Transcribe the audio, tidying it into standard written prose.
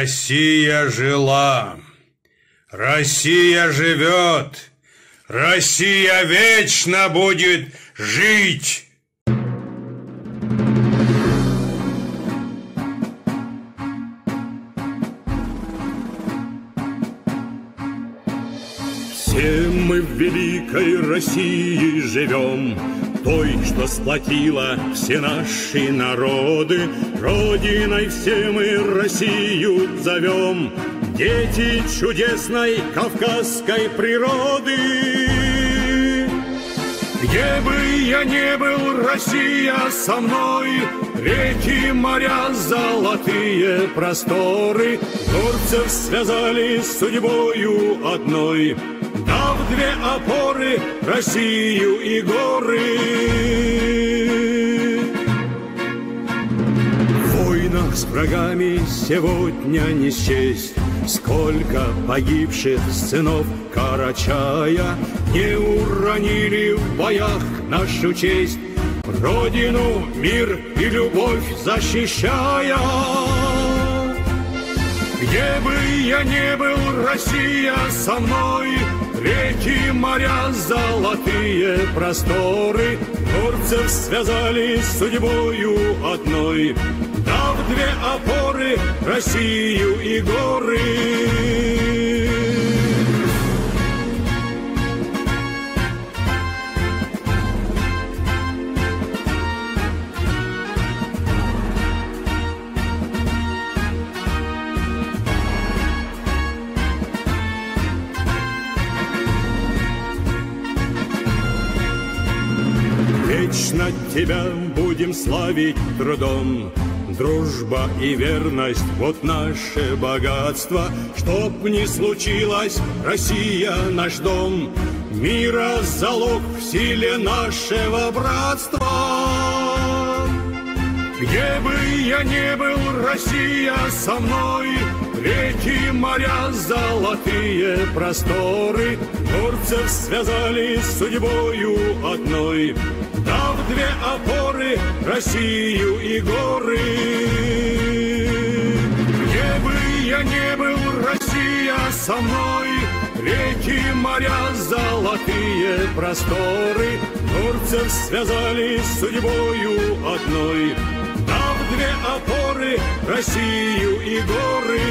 Россия жила, Россия живет, Россия вечно будет жить. Все мы в великой России живем, той, что сплотила все наши народы. Родиной все мы Россию зовем, дети чудесной кавказской природы. Где бы я ни был, Россия со мной, реки, моря, золотые просторы горцев связали с судьбою одной, дав две опоры — Россию и горы. В войнах с врагами сегодня не счесть, сколько погибших сынов Карачая не уронили в боях нашу честь, Родину, мир и любовь защищая. Где бы я ни был, Россия со мной, реки, моря, золотые просторы горцев связали с судьбою одной, дав две опоры — Россию и горы. Вечно тебя будем славить трудом, дружба и верность — вот наше богатство. Чтоб ни случилось, Россия наш дом, мира залог в силе нашего братства. Где бы я ни был, Россия со мной, реки, моря, золотые просторы горцев связали с судьбою одной, дав две опоры — Россию и горы. Где бы я ни был, Россия со мной, реки, моря, золотые просторы горцев связали с судьбою одной, дав две опоры — Россию и горы.